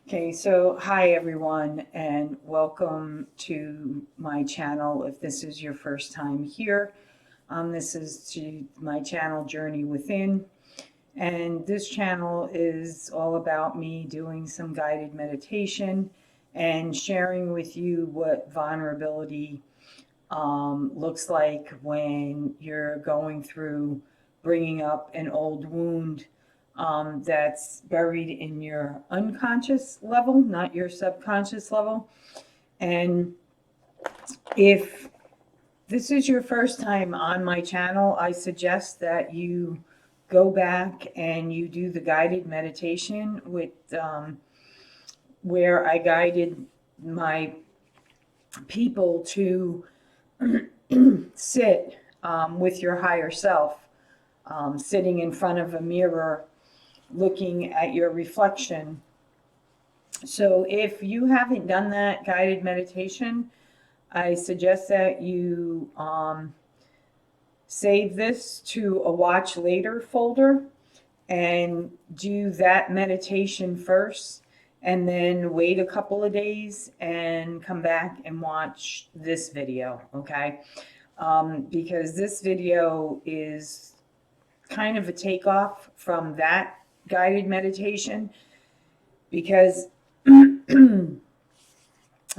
Okay, so hi everyone, and welcome to my channel. If this is your first time here, this is to my channel Journey Within, and this channel is all about me doing some guided meditation and sharing with you what vulnerability looks like when you're going through bringing up an old wound that's buried in your unconscious level, not your subconscious level. And if this is your first time on my channel, I suggest that you go back and you do the guided meditation with where I guided my people to sit with your higher self, sitting in front of a mirror, looking at your reflection. So if you haven't done that guided meditation, I suggest that you save this to a watch later folder and do that meditation first, and then wait a couple of days and come back and watch this video, okay? Because this video is kind of a takeoff from that guided meditation, because I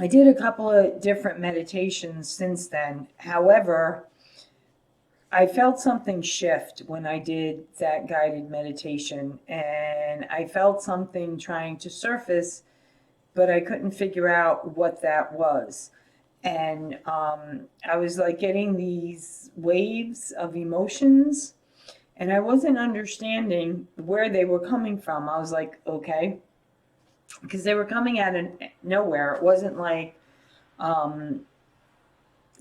did a couple of different meditations since then. However, I felt something shift when I did that guided meditation, and I felt something trying to surface, but I couldn't figure out what that was. And I was like getting these waves of emotions, and I wasn't understanding where they were coming from. I was like, okay, because they were coming out of nowhere. It wasn't like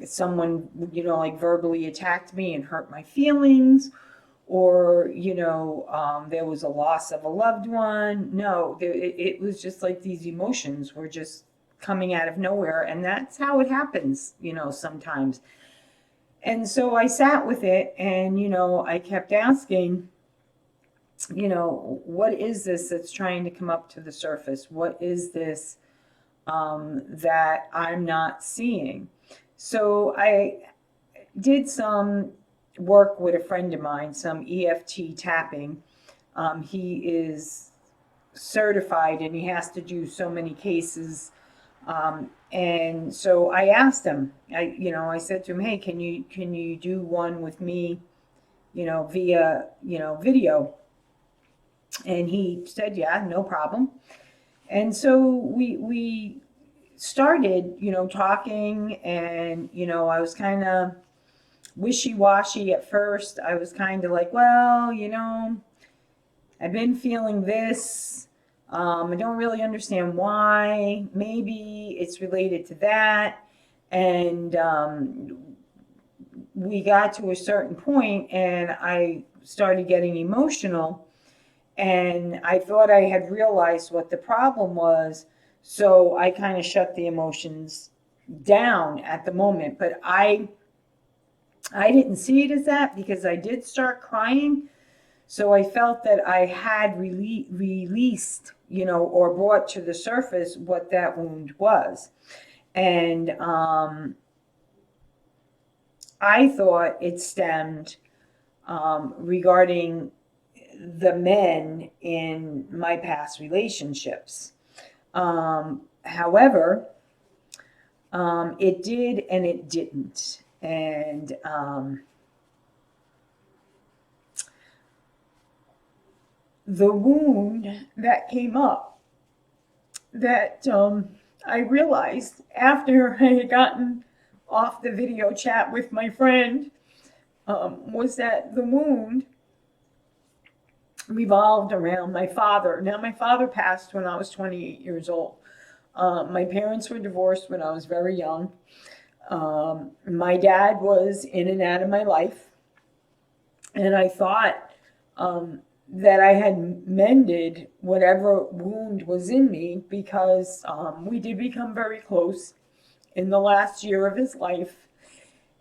someone, like verbally attacked me and hurt my feelings, or, there was a loss of a loved one. No, it was just like these emotions were just coming out of nowhere. And that's how it happens, sometimes. And so I sat with it, and, I kept asking, what is this that's trying to come up to the surface? What is this that I'm not seeing? So I did some work with a friend of mine, some EFT tapping. He is certified and he has to do so many cases. And so I asked him, I said to him, hey, can you do one with me, via, video? And he said, yeah, no problem. And so we started, talking, and, I was kind of wishy-washy at first. I was kind of like, well, I've been feeling this. I don't really understand why. Maybe it's related to that. And we got to a certain point, and I started getting emotional. And I thought I had realized what the problem was. So I kind of shut the emotions down at the moment. But I didn't see it as that, because I did start crying. So I felt that I had released, or brought to the surface what that wound was. And I thought it stemmed regarding the men in my past relationships. However, it did and it didn't. And the wound that came up, that I realized after I had gotten off the video chat with my friend, was that the wound revolved around my father. Now, my father passed when I was 28 years old. My parents were divorced when I was very young. My dad was in and out of my life. And I thought that I had mended whatever wound was in me, because we did become very close in the last year of his life.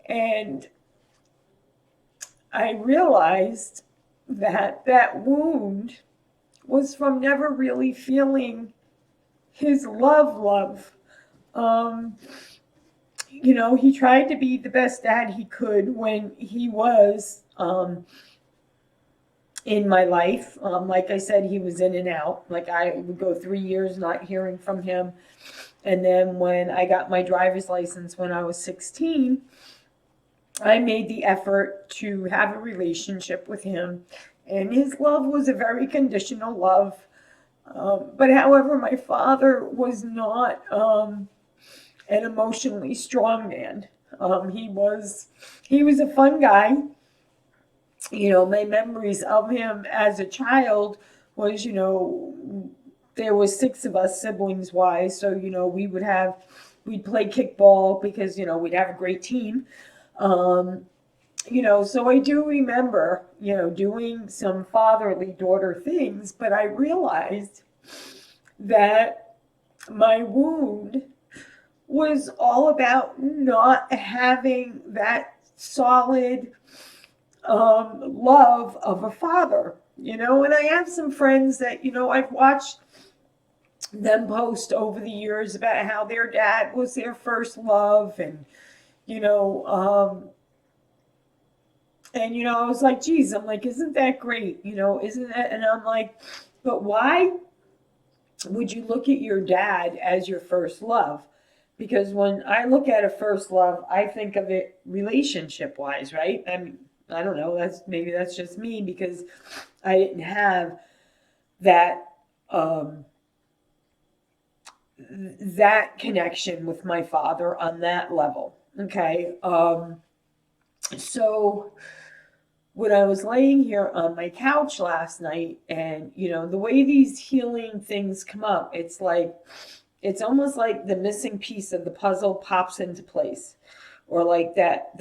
And I realized that that wound was from never really feeling his love. Um, he tried to be the best dad he could when he was in my life. Like I said, he was in and out. Like I would go 3 years not hearing from him. And then when I got my driver's license when I was 16, I made the effort to have a relationship with him. And his love was a very conditional love. But however, my father was not an emotionally strong man. He was a fun guy. My memories of him as a child was, there was 6 of us siblings wise. So, we'd play kickball because, we'd have a great team. So I do remember, doing some fatherly daughter things, but I realized that my wound was all about not having that solid love of a father, and I have some friends that, I've watched them post over the years about how their dad was their first love, and, I was like, geez, I'm like, isn't that great? Isn't that, and I'm like, but why would you look at your dad as your first love? Because when I look at a first love, I think of it relationship wise, right? I mean, I don't know. That's just me because I didn't have that that connection with my father on that level. Okay. So when I was laying here on my couch last night, and the way these healing things come up, it's almost like the missing piece of the puzzle pops into place, or like that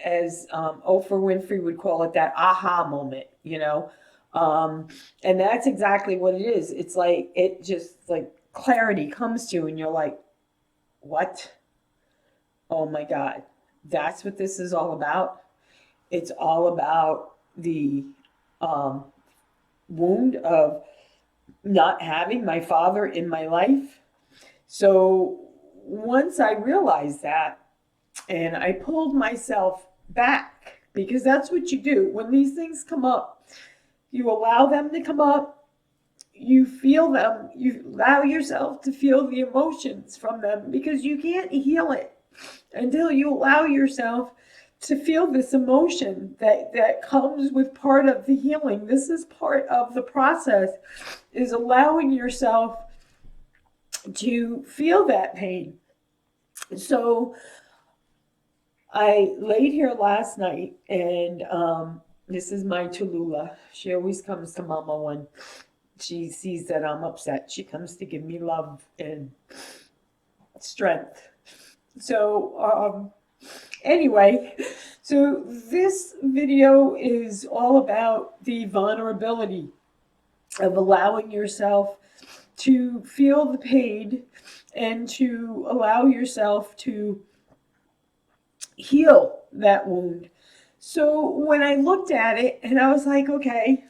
as Oprah Winfrey would call it, that aha moment, and that's exactly what it is. It's like it just like clarity comes to you, and you're like, what? Oh my God, that's what this is all about. It's all about the um, wound of not having my father in my life. So once I realized that, and I pulled myself back, because that's what you do when these things come up. You allow them to come up, you feel them, you allow yourself to feel the emotions from them, because you can't heal it until you allow yourself to feel this emotion that comes with part of the healing. This is part of the process, is allowing yourself to feel that pain. So I laid here last night, and this is my Tallulah. She always comes to Mama when she sees that I'm upset. She comes to give me love and strength. So anyway, so this video is all about the vulnerability of allowing yourself to feel the pain and to allow yourself to heal that wound. So when I looked at it, and I was like, okay,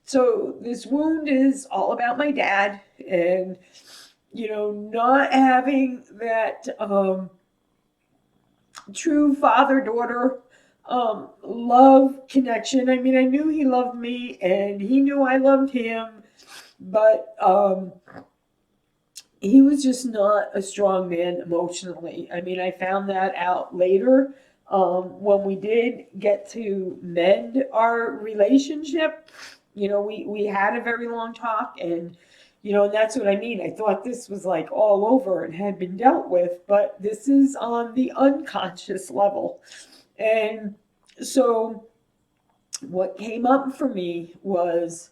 so this wound is all about my dad, and not having that true father-daughter love connection. I mean, I knew he loved me, and he knew I loved him, but he was just not a strong man emotionally. I mean, I found that out later when we did get to mend our relationship. We had a very long talk, and and that's what I mean. I thought this was like all over and had been dealt with, but this is on the unconscious level. And so what came up for me was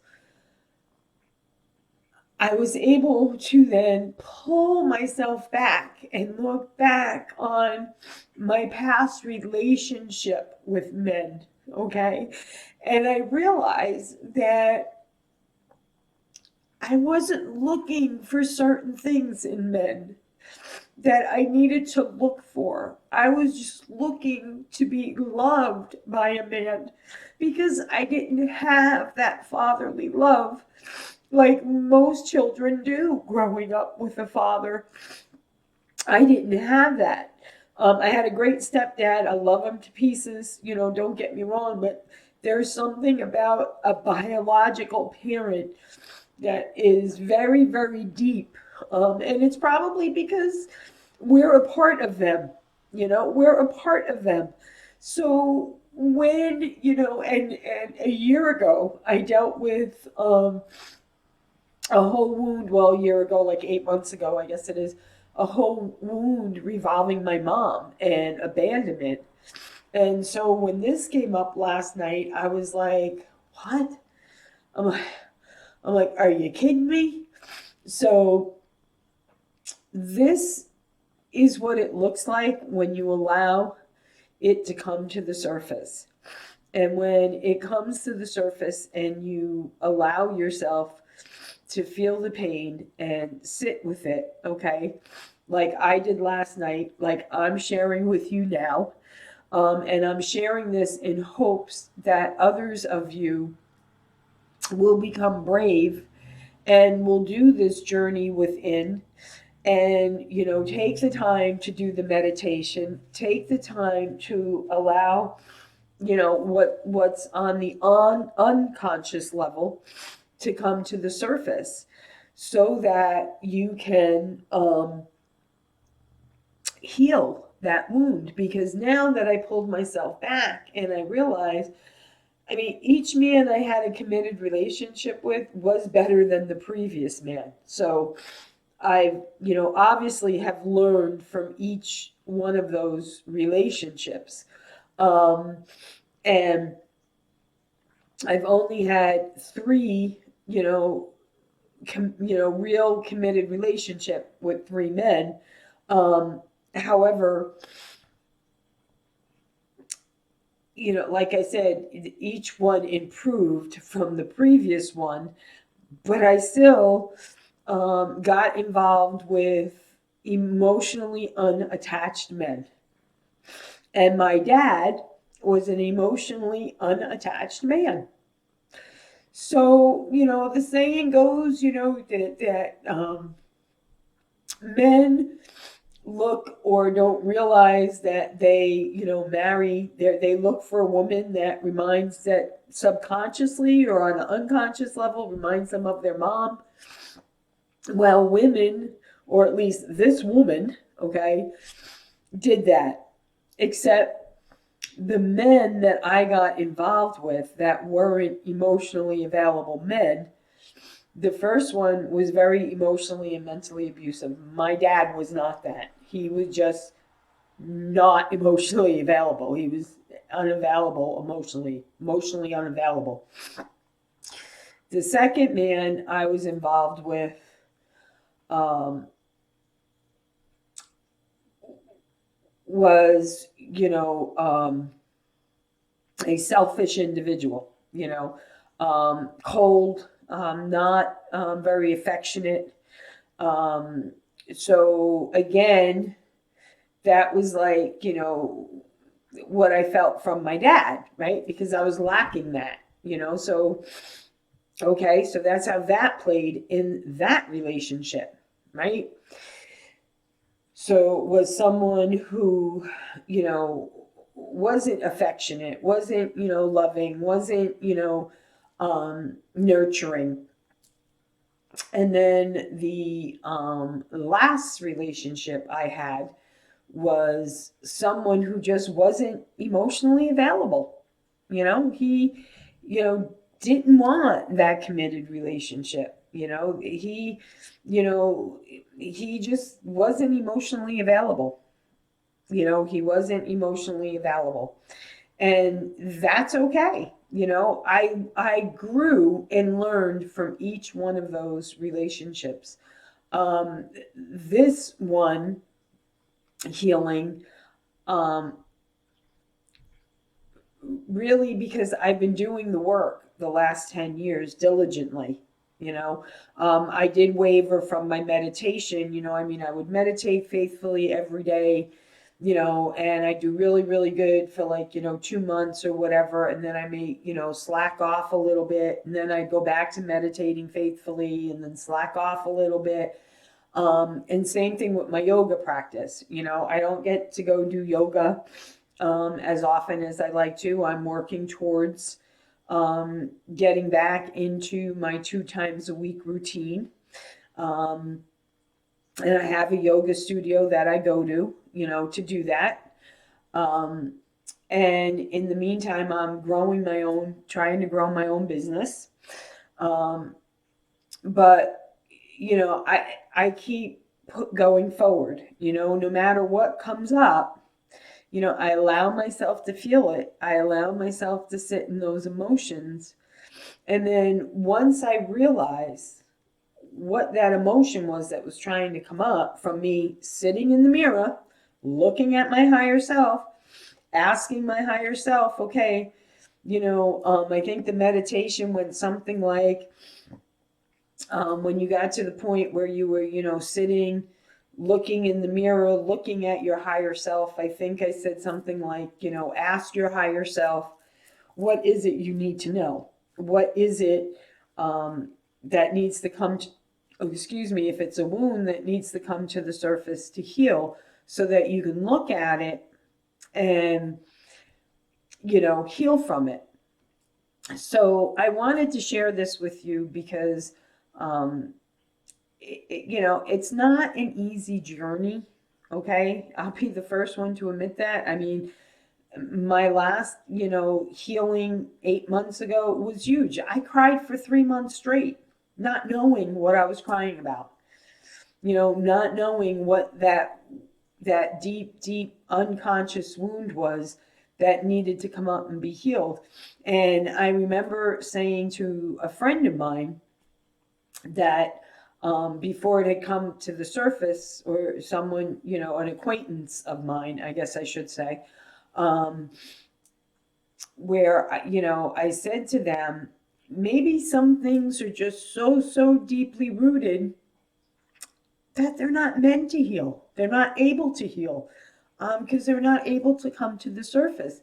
I was able to then pull myself back and look back on my past relationship with men, okay? And I realized that I wasn't looking for certain things in men that I needed to look for. I was just looking to be loved by a man because I didn't have that fatherly love like most children do growing up with a father. I didn't have that. I had a great stepdad. I love him to pieces, don't get me wrong, but there's something about a biological parent that is very, very deep. And it's probably because we're a part of them, we're a part of them. So when, and a year ago, I dealt with a whole wound, well, a year ago, like 8 months ago, I guess it is, a whole wound revolving my mom and abandonment. And so when this came up last night, I was like, what? I'm like, I'm like, are you kidding me? So this is what it looks like when you allow it to come to the surface. And when it comes to the surface and you allow yourself to feel the pain and sit with it, okay? Like I did last night, like I'm sharing with you now. And I'm sharing this in hopes that others of you will become brave and will do this journey within, and take the time to do the meditation, take the time to allow what's on the unconscious level to come to the surface, so that you can heal that wound. Because now that I pulled myself back and I realized, each man I had a committed relationship with was better than the previous man. So I, obviously have learned from each one of those relationships. And I've only had three, real committed relationship with three men. However, like I said, each one improved from the previous one, but I still got involved with emotionally unattached men. And my dad was an emotionally unattached man. So, the saying goes, that men look or don't realize that they, marry, they look for a woman that reminds, that subconsciously or on an unconscious level reminds them of their mom. Well, women, or at least this woman, okay, did that. Except the men that I got involved with that weren't emotionally available men, the first one was very emotionally and mentally abusive. My dad was not that. He was just not emotionally available. He was unavailable emotionally unavailable. The second man I was involved with was, a selfish individual, cold, not very affectionate. So again, that was like, what I felt from my dad, right? Because I was lacking that, so, okay, so that's how that played in that relationship, right? So was someone who, wasn't affectionate, wasn't, loving, wasn't, nurturing. And then the last relationship I had was someone who just wasn't emotionally available. He, didn't want that committed relationship. He just wasn't emotionally available. He wasn't emotionally available. And that's okay. I grew and learned from each one of those relationships. This one, healing, really because I've been doing the work the last 10 years diligently. I did waver from my meditation. I would meditate faithfully every day, and I do really, really good for like, 2 months or whatever. And then I may, slack off a little bit. And then I go back to meditating faithfully and then slack off a little bit. And same thing with my yoga practice. I don't get to go do yoga as often as I like to. I'm working towards getting back into my 2 times a week routine. And I have a yoga studio that I go to do that. Um, and in the meantime, I'm trying to grow my own business. But, I keep going forward, no matter what comes up, I allow myself to feel it. I allow myself to sit in those emotions. And then once I realize what that emotion was that was trying to come up from me sitting in the mirror, looking at my higher self, asking my higher self, okay, I think the meditation went something like, when you got to the point where you were, sitting, looking in the mirror, looking at your higher self, I think I said something like, ask your higher self, what is it you need to know? What is it that needs to come to, if it's a wound that needs to come to the surface to heal so that you can look at it and, heal from it. So I wanted to share this with you because, it's not an easy journey. Okay. I'll be the first one to admit that. I mean, my last, healing 8 months ago was huge. I cried for 3 months straight, not knowing what I was crying about, not knowing what that deep, deep unconscious wound was that needed to come up and be healed. And I remember saying to a friend of mine that before it had come to the surface, or someone, an acquaintance of mine, I guess I should say, where, I said to them, maybe some things are just so, so deeply rooted that they're not meant to heal. They're not able to heal because they're not able to come to the surface.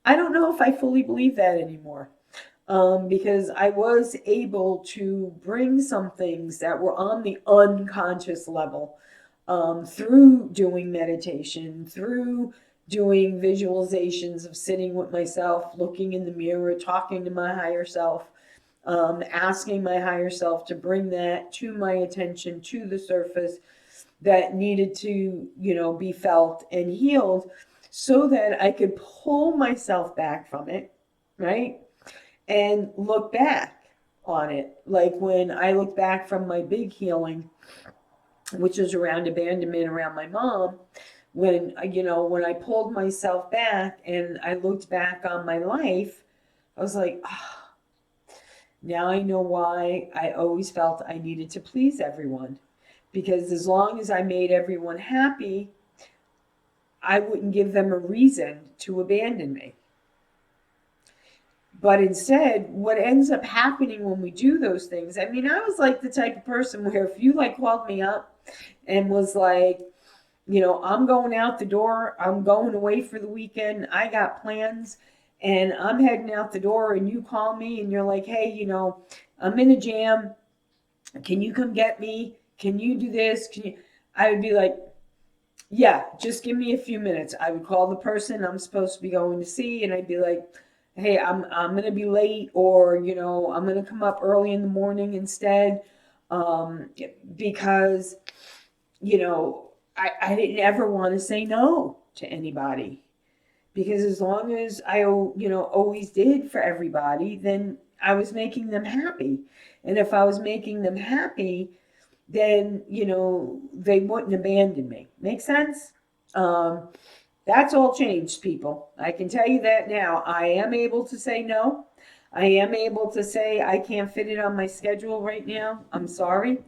I don't know if I fully believe that anymore. Because I was able to bring some things that were on the unconscious level through doing meditation, through doing visualizations of sitting with myself, looking in the mirror, talking to my higher self, asking my higher self to bring that to my attention, to the surface that needed to, be felt and healed so that I could pull myself back from it, right? And look back on it. Like when I look back from my big healing, which was around abandonment around my mom, when I pulled myself back and I looked back on my life, I was like, now I know why I always felt I needed to please everyone. Because as long as I made everyone happy, I wouldn't give them a reason to abandon me. But instead, what ends up happening when we do those things, I mean, I was like the type of person where if you like called me up and was like, I'm going out the door, I'm going away for the weekend, I got plans, and I'm heading out the door, and you call me and you're like, hey, I'm in a jam, can you come get me? Can you do this? I would be like, yeah, just give me a few minutes. I would call the person I'm supposed to be going to see, and I'd be like, hey, I'm gonna be late, or I'm gonna come up early in the morning instead, because I didn't ever want to say no to anybody, because as long as I always did for everybody, then I was making them happy, and if I was making them happy, then they wouldn't abandon me. Make sense? That's all changed, people. I can tell you that now. I am able to say no. I am able to say I can't fit it on my schedule right now. I'm sorry.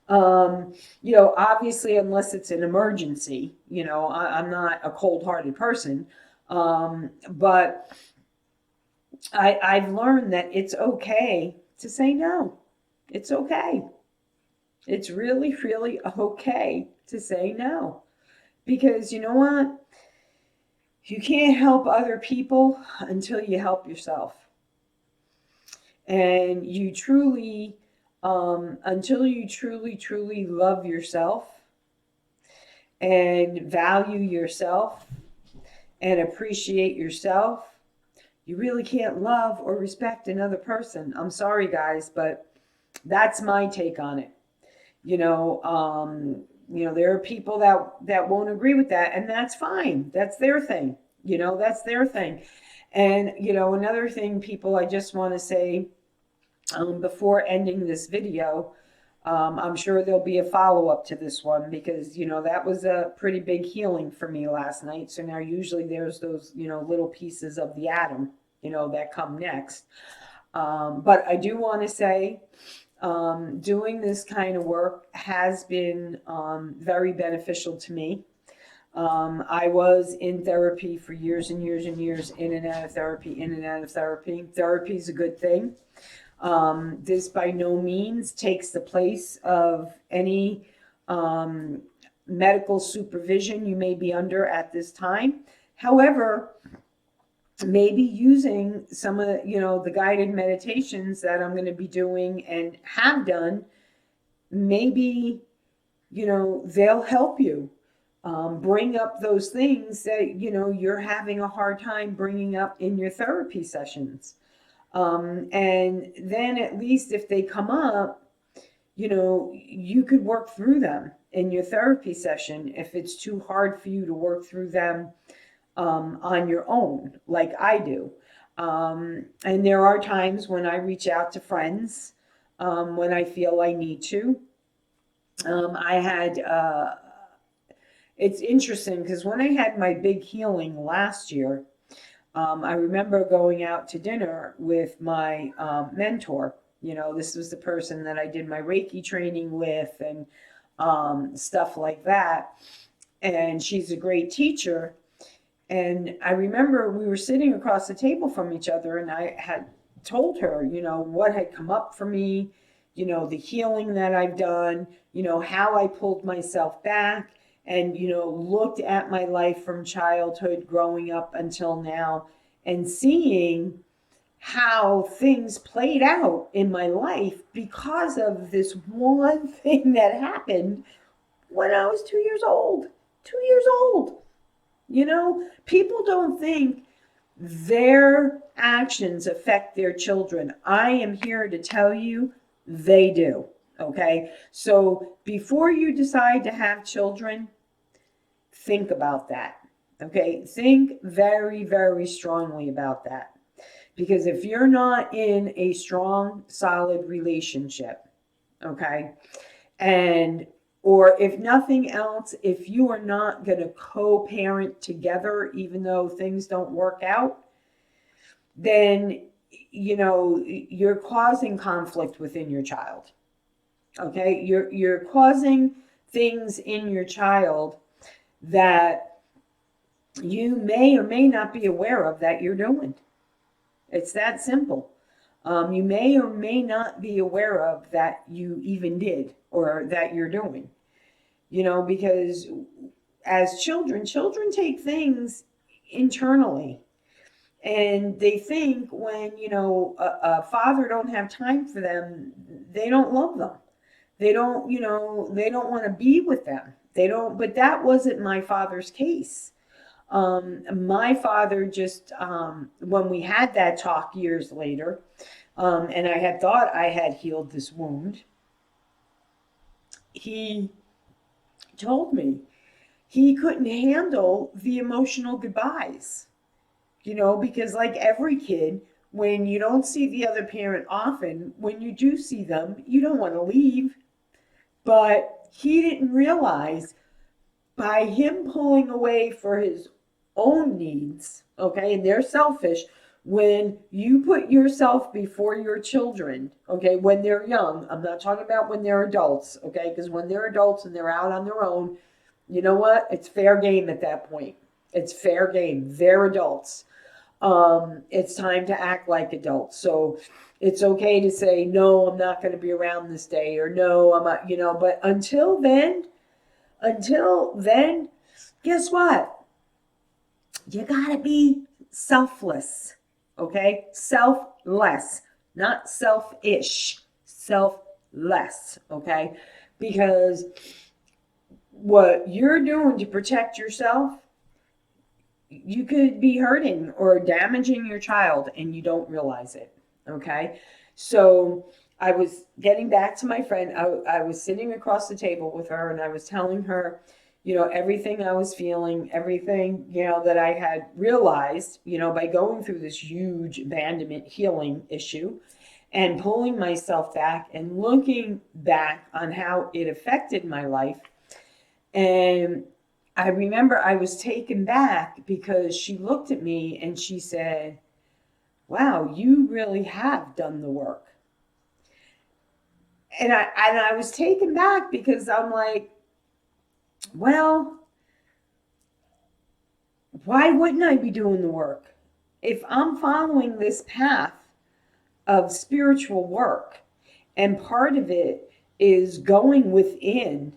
Obviously, unless it's an emergency, I'm not a cold-hearted person. But I've learned that it's okay to say no. It's okay. It's really, really okay to say no. Because you know what? You can't help other people until you help yourself. And you truly, until you truly love yourself and value yourself and appreciate yourself, you really can't love or respect another person. I'm sorry, guys, but that's my take on it. There are people that won't agree with that, and that's fine. That's their thing. That's their thing. And another thing, people, I just want to say, before ending this video, I'm sure there'll be a follow-up to this one, because that was a pretty big healing for me last night. So now usually there's those little pieces of the atom that come next. But I do want to say, doing this kind of work has been very beneficial to me. I was in therapy for years and years and years, in and out of therapy, in and out of therapy. Therapy is a good thing. This by no means takes the place of any medical supervision you may be under at this time. However, maybe using some of the guided meditations that I'm going to be doing and have done, maybe they'll help you bring up those things that you're having a hard time bringing up in your therapy sessions. And then at least if they come up, you could work through them in your therapy session if it's too hard for you to work through them on your own, like I do. And there are times when I reach out to friends when I feel I need to. It's interesting because when I had my big healing last year, I remember going out to dinner with my mentor. This was the person that I did my Reiki training with and stuff like that. And she's a great teacher. And I remember we were sitting across the table from each other, and I had told her, what had come up for me, the healing that I've done, how I pulled myself back and, looked at my life from childhood growing up until now and seeing how things played out in my life because of this one thing that happened when I was 2 years old. 2 years old. People don't think their actions affect their children. I am here to tell you they do. Okay? So before you decide to have children, think about that. Okay? Think very, very strongly about that. Because if you're not in a strong, solid relationship, okay, or if nothing else, if you are not going to co-parent together, even though things don't work out, then, you're causing conflict within your child. Okay? You're causing things in your child that you may or may not be aware of that you're doing. It's that simple. You may or may not be aware of that you even did or that you're doing. Because as children take things internally. And they think when, a father don't have time for them, they don't love them. They don't, they don't want to be with them. But that wasn't my father's case. My father just, when we had that talk years later, and I had thought I had healed this wound, he told me he couldn't handle the emotional goodbyes, because like every kid, when you don't see the other parent often, when you do see them, you don't want to leave. But he didn't realize by him pulling away for his own needs, okay, and they're selfish. When you put yourself before your children, okay, when they're young, I'm not talking about when they're adults, okay, because when they're adults and they're out on their own, you know what? It's fair game at that point. It's fair game. They're adults. It's time to act like adults. So it's okay to say, no, I'm not going to be around this day, or no, I'm not, but until then, guess what? you gotta be selfless, okay? Selfless, not selfish, selfless, okay? Because what you're doing to protect yourself, you could be hurting or damaging your child and you don't realize it, okay? So I was getting back to my friend. I was sitting across the table with her and I was telling her, everything I was feeling, everything, that I had realized, by going through this huge abandonment healing issue and pulling myself back and looking back on how it affected my life. And I remember I was taken back because she looked at me and she said, wow, you really have done the work. And I was taken back because I'm like, well, why wouldn't I be doing the work? If I'm following this path of spiritual work, and part of it is going within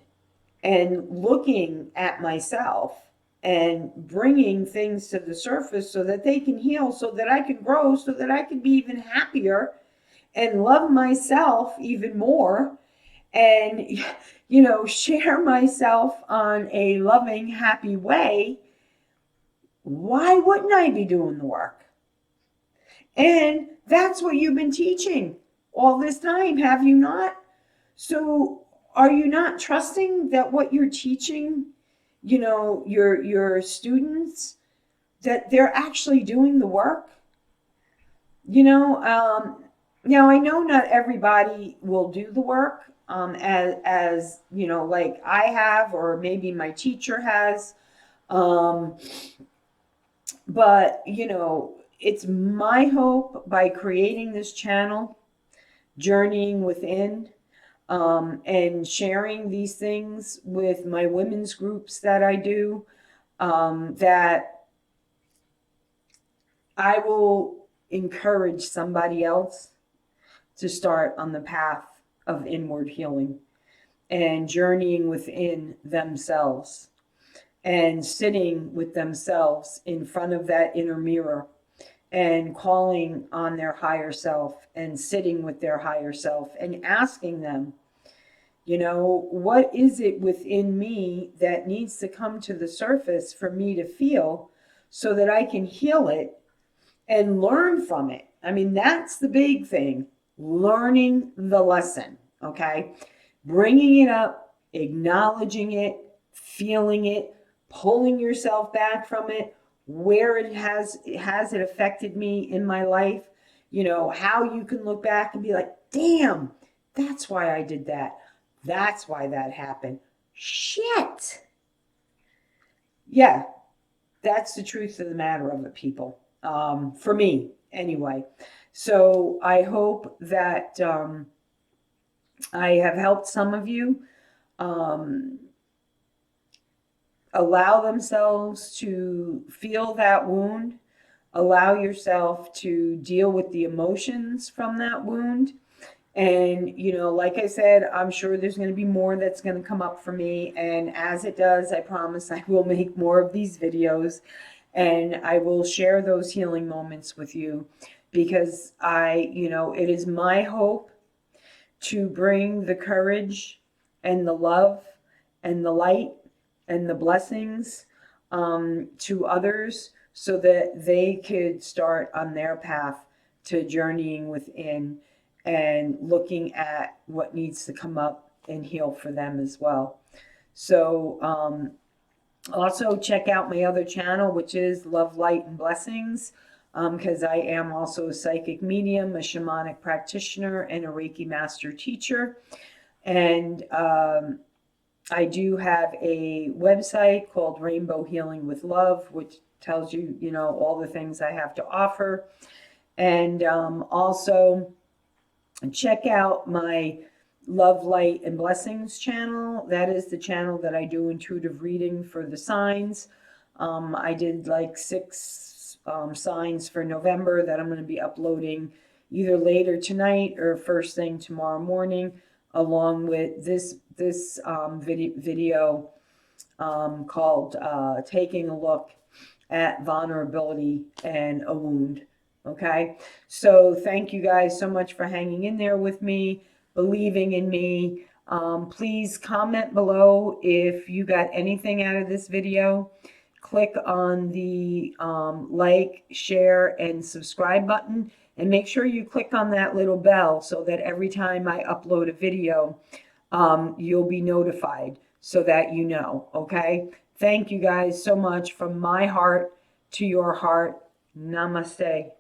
and looking at myself and bringing things to the surface so that they can heal, so that I can grow, so that I can be even happier and love myself even more and, share myself on a loving, happy way. Why wouldn't I be doing the work? And that's what you've been teaching all this time, have you not? So are you not trusting that what you're teaching, your students, that they're actually doing the work? Now I know not everybody will do the work, as like I have, or maybe my teacher has. Um, but it's my hope by creating this channel, journeying within, and sharing these things with my women's groups that I do, that I will encourage somebody else to start on the path of inward healing and journeying within themselves and sitting with themselves in front of that inner mirror and calling on their higher self and sitting with their higher self and asking them, what is it within me that needs to come to the surface for me to feel so that I can heal it and learn from it? I mean, that's the big thing, learning the lesson, okay? Bringing it up, acknowledging it, feeling it, pulling yourself back from it, where it has it affected me in my life, how you can look back and be like, damn, that's why I did that. That's why that happened. Shit. Yeah, that's the truth of the matter of it, people. For me, anyway. So I hope that I have helped some of you allow themselves to feel that wound, allow yourself to deal with the emotions from that wound. And, like I said, I'm sure there's going to be more that's going to come up for me. And as it does, I promise I will make more of these videos and I will share those healing moments with you because it is my hope to bring the courage and the love and the light and the blessings to others so that they could start on their path to journeying within and looking at what needs to come up and heal for them as well. So also check out my other channel, which is Love, Light, and Blessings, because I am also a psychic medium, a shamanic practitioner, and a Reiki Master Teacher. And I do have a website called Rainbow Healing with Love, which tells you, all the things I have to offer. And also check out my Love, Light, and Blessings channel. That is the channel that I do intuitive reading for the signs. I did like 6 signs for November that I'm going to be uploading either later tonight or first thing tomorrow morning, along with this video called Taking a Look at vulnerability and a wound. Okay, so thank you guys so much for hanging in there with me, believing in me. Please comment below if you got anything out of this video. Click on the like, share, and subscribe button, and make sure you click on that little bell so that every time I upload a video, you'll be notified so that you know, okay? Thank you guys so much from my heart to your heart. Namaste.